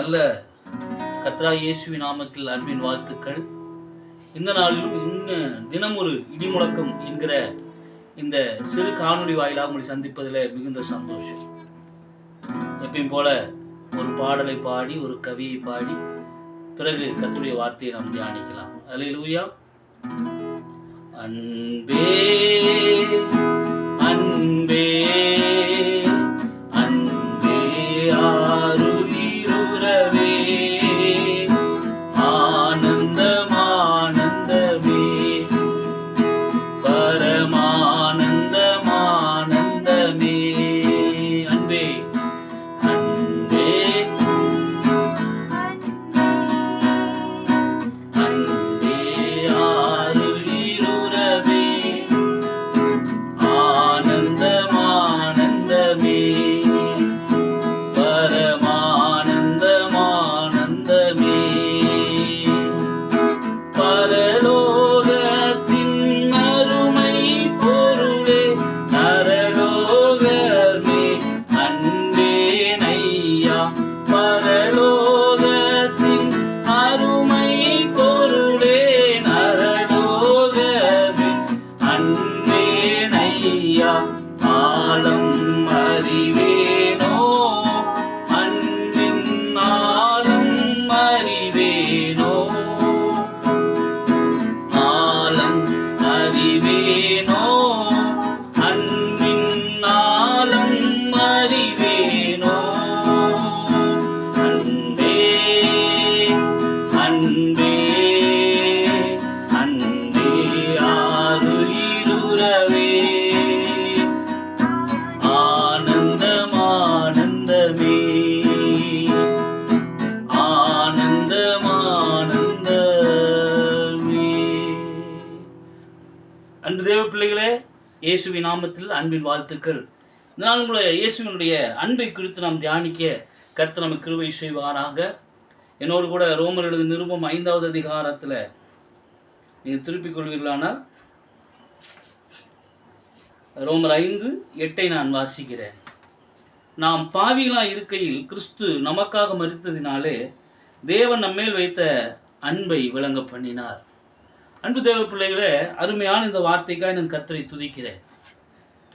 நல்ல கர்த்தராகிய இயேசுவின் நாமத்தில் அன்பின் வாழ்த்துக்கள். இந்த நாளிலும் தினம் ஒரு இடிமுழக்கம் என்கிற இந்த சிறு காணொளி வாயிலாக உங்களை சந்திப்பதில் மிகுந்த சந்தோஷம். எப்பயும் போல ஒரு பாடலை பாடி, ஒரு கவியை பாடி, பிறகு கர்த்தருடைய வார்த்தையை நாம் தியானிக்கலாம். அல்லேலூயா. அன்பே அன்பே அன்பே ஆருயிரே, ஆனந்தம் ஆனந்தமே, பரமானந்தம் ஆனந்தமே. அன்பே அன்பே அன்பே ஆருயிரே, ஆனந்தம் ஆனந்தமே, பரமானந்தம் ஆனந்தமே. பரலோகத்தின் அருமை பொருளே, நரலோகமே அன்பே நையா. பரலோகத்தின் அருமை பொருளே, நரலோகமே அன்பே நையா. ஆலம் அறிவேனோ, அன்பின் ஆலம் அறிவேனோ, ஆலம் அறிவேனோ, அன்பின் ஆலம் அறிவேனோ. அன்பே அன்பே அன்பே ஆருயிரே, ஆனந்தம் ஆனந்தமே, ஆனந்தம் ஆனந்தமே. அன்பு தேவ பிள்ளைகளே, இயேசுவின் நாமத்தில் அன்பின் வாழ்த்துக்கள். இந்த நாள் உங்களை இயேசுவினுடைய அன்பை குறித்து நாம் தியானிக்க கர்த்தர் நமக்கு கிருபை செய்வாராக. என்னோடு கூட ரோமர் எழுதின நிருபம் 5வது அதிகாரத்தில் நீங்கள் திருப்பிக் கொள்வீர்களானால், ரோமர் 5:8 நான் வாசிக்கிறேன். நாம் பாவிகளாய் இருக்கையில் கிறிஸ்து நமக்காக மரித்ததினாலே தேவன் நம்மேல் வைத்த அன்பை விளங்க பண்ணினார். அன்பு தேவ பிள்ளைகளே, அருமையான இந்த வார்த்தைக்காக நான் கர்த்தரை துதிக்கிறேன்.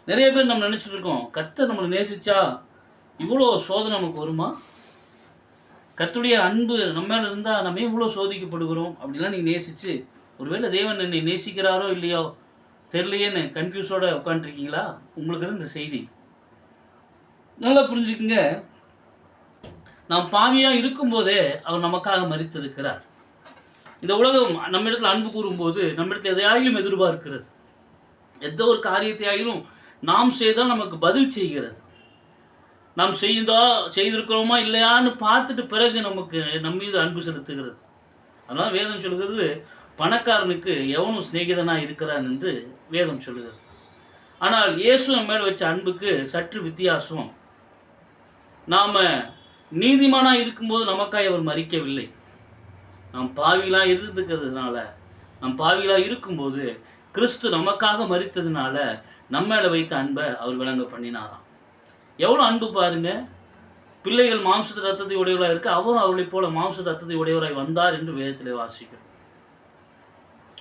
நிறைய பேர் நம்ம நினச்சிட்டு இருக்கோம், கர்த்தர் நம்மளை நேசிச்சா இவ்வளோ சோதனை நமக்கு வருமா? கர்த்தருடைய அன்பு நம்ம மேலே இருந்தால் நம்ம இவ்வளோ சோதிக்கப்படுகிறோம் அப்படிலாம் நீங்கள் நேசித்து, ஒருவேளை தேவன் என்னை நேசிக்கிறாரோ இல்லையோ தெரியலையேன்னு கன்ஃபியூஸோட உட்காந்துருக்கீங்களா? உங்களுக்கு தான் இந்த செய்தி. நல்லா புரிஞ்சுக்குங்க. நாம் பாவியாக இருக்கும்போதே அவர் நமக்காக மரித்திருக்கிறார். இந்த உலகம் நம்ம இடத்துல அன்பு கூறும்போது நம்ம இடத்துல எதையாயிலும் எதிர்பார்க்கிறது. எந்த ஒரு காரியத்தையாயிலும் நாம் செய்தால் நமக்கு பதில் செய்கிறது. நாம் செய்திருக்கிறோமா இல்லையான்னு பார்த்துட்டு பிறகு நமக்கு நம் மீது அன்பு செலுத்துகிறது. அதனால் வேதம் சொல்கிறது, பணக்காரனுக்கு எவனும் சிநேகிதனாக இருக்கிறான் என்று வேதம் சொல்லுகிறது. ஆனால் இயேசு நம்ம மேல் வச்ச அன்புக்கு சற்று வித்தியாசம். நாம் நீதிமானாக இருக்கும்போது நமக்காக அவர் மரிக்கவில்லை. நாம் பாவிகளாக இருந்துக்கிறதுனால, நாம் பாவிகளாக இருக்கும்போது கிறிஸ்து நமக்காக மரித்ததுனால நம்ம மேலே வைத்த அன்பை அவர் விளங்க பண்ணினாராம். எவ்வளோ அன்பு பாருங்க. பிள்ளைகள் மாம்சத்து ரத்தத்தை உடையவராக இருக்க, அவரும் அவளைப் போல மாம்சத்து ரத்தத்தை உடையவராய் வந்தார் என்று வேதத்திலே வாசிக்கிறோம்.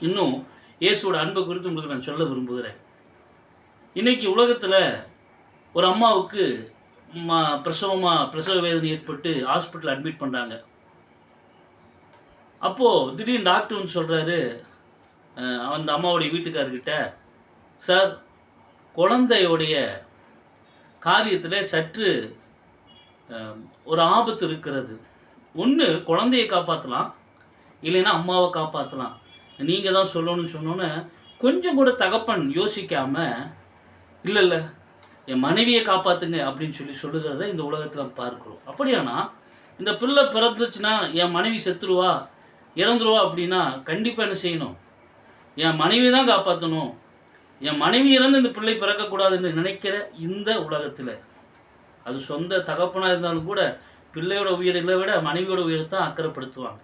இன்னும் இயேசுவோட அன்பை குறித்து உங்களுக்கு நான் சொல்ல விரும்புகிறேன். இன்னைக்கு உலகத்தில் ஒரு அம்மாவுக்கு பிரசவ வேதனை ஏற்பட்டு ஹாஸ்பிட்டல் அட்மிட் பண்ணுறாங்க. அப்போது திடீர்னு டாக்டர் வந்து சொல்கிறாரு அந்த அம்மாவுடைய வீட்டுக்காரர்கிட்ட, சார், குழந்தையோடைய காரியத்தில் சற்று ஒரு ஆபத்து இருக்கிறது. ஒன்று குழந்தையை காப்பாற்றலாம், இல்லைன்னா அம்மாவை காப்பாற்றலாம், நீங்கள் தான் சொல்லணும்னு சொன்னோன்னே கொஞ்சம் கூட தகப்பன் யோசிக்காமல், இல்லை என் மனைவியை காப்பாற்றுங்க அப்படின்னு சொல்லுகிறத இந்த உலகத்தில் பார்க்குறோம். அப்படியானா இந்த பிள்ளை பிறந்துச்சுன்னா என் மனைவி செத்துருவா, இறந்துருவா அப்படின்னா கண்டிப்பாக என்ன செய்யணும்? என் மனைவி தான் காப்பாற்றணும். என் மனைவி இறந்து இந்த பிள்ளை பிறக்கக்கூடாதுன்னு நினைக்கிற இந்த உலகத்தில், அது சொந்த தகப்பனாக இருந்தாலும் கூட பிள்ளையோட உயிரை விட மனைவியோட உயிரை தான் அக்கறைப்படுத்துவாங்க.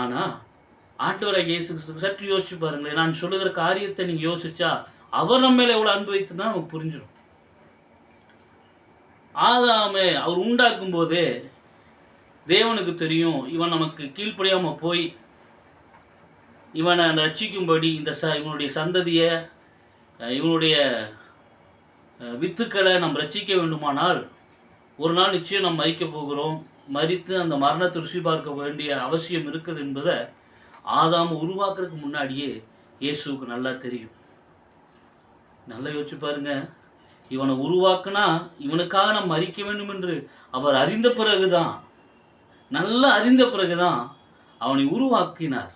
ஆனால் ஆண்டவராகிய இயேசு கிறிஸ்து சற்று யோசிச்சு பாருங்களேன். நான் சொல்லுகிற காரியத்தை நீங்கள் யோசிச்சா அவர் நம்ம மேலே எவ்வளோ அன்பு வைத்துனா நமக்கு புரிஞ்சிடும். ஆதாமே அவர் உண்டாக்கும் போதே தேவனுக்கு தெரியும் இவன் நமக்கு கீழ்ப்படியாமல் போய் இவனை ரட்சிக்கும்படி இவனுடைய சந்ததியை, இவனுடைய வித்துக்களை நம்ம ரட்சிக்க வேண்டுமானால் ஒரு நாள் நிச்சயம் நம்ம மறிக்க போகிறோம். மறித்து அந்த மரணத்தை ருசி பார்க்க வேண்டிய அவசியம் இருக்குது என்பதை ஆதாம் உருவாக்குறதுக்கு முன்னாடியே இயேசுவுக்கு நல்லா தெரியும். நல்லா யோசிச்சு பாருங்க. இவனை உருவாக்குனா இவனுக்காக நம்ம மறிக்க வேண்டும் என்று அவர் அறிந்த பிறகுதான், நல்லா அறிந்த பிறகுதான் அவனை உருவாக்கினார்.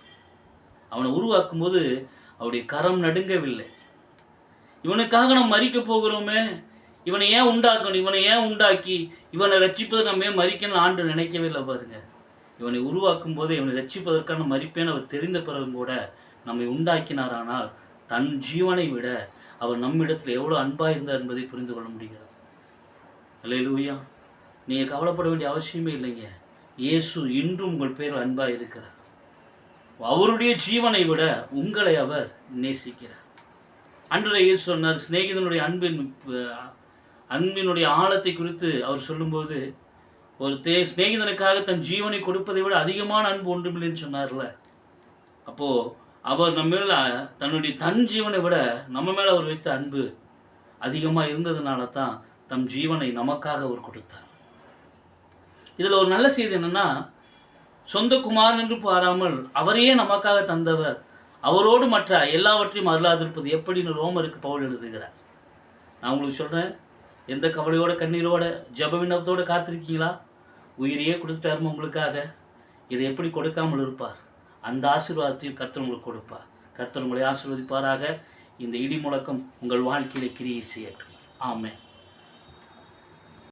அவனை உருவாக்கும் போது அவருடைய கரம் நடுங்கவில்லை. இவனுக்காக நம்ம மறிக்க போகிறோமே, இவனை ஏன் உண்டாக்கணும், இவனை ஏன் உண்டாக்கி இவனை ரட்சிப்பதை நம்ம ஏன் மறிக்கணும்னு ஆண்டு நினைக்கவே இல்லை பாருங்க. இவனை உருவாக்கும் போதே இவனை ரட்சிப்பதற்கான மறிப்பேன்னு அவர் தெரிந்த பிறகும் கூட நம்மை உண்டாக்கினாரானால் தன் ஜீவனை விட அவர் நம்மிடத்தில் எவ்வளோ அன்பாக இருந்தார் என்பதை புரிந்து கொள்ள முடிகிறது. அல்லேலூயா. நீங்கள் கவலைப்பட வேண்டிய அவசியமே இல்லைங்க. இயேசு இன்றும் உங்கள் பேரில் அன்பாக இருக்கிறார். அவருடைய ஜீவனை விட உங்களை அவர் நேசிக்கிறார். அன்றைய இயேசு சொன்னார், சிநேகிதனுடைய அன்பினுடைய ஆழத்தை குறித்து அவர் சொல்லும்போது, ஒரு சிநேகிதனுக்காக தன் ஜீவனை கொடுப்பதை விட அதிகமான அன்பு ஒன்றுமில்லைன்னு சொன்னார்ல. அப்போது அவர் நம்ம மேலே தன்னுடைய தன் ஜீவனை விட நம்ம மேலே அவர் வைத்த அன்பு அதிகமாக இருந்ததுனால தான் தம் ஜீவனை நமக்காக அவர் கொடுத்தார். இதில் ஒரு நல்ல செய்தி என்னென்னா, சொந்த குமாரன் என்று பாராமல் அவரையே நமக்காக தந்தவர் அவரோடு மற்ற எல்லாவற்றையும் அருளாதிருப்பது எப்படின்னு ரோமருக்கு பவுல் எழுதுகிறார். நான் உங்களுக்கு சொல்கிறேன், எந்த கவலையோட கண்ணீரோட ஜெப விண்ணப்பத்தோடு காத்திருக்கீங்களா? உயிரையே கொடுத்துட்டாருமா உங்களுக்காக. இதை எப்படி கொடுக்காமல் இருப்பார்? அந்த ஆசீர்வாதத்தையும் கர்த்தர் உங்களுக்கு கொடுப்பார். கர்த்தர் உங்களை ஆசீர்வதிப்பாராக. இந்த இடி முழக்கம் உங்கள் வாழ்க்கையில கிரியை செய்யட்டும். ஆமென்.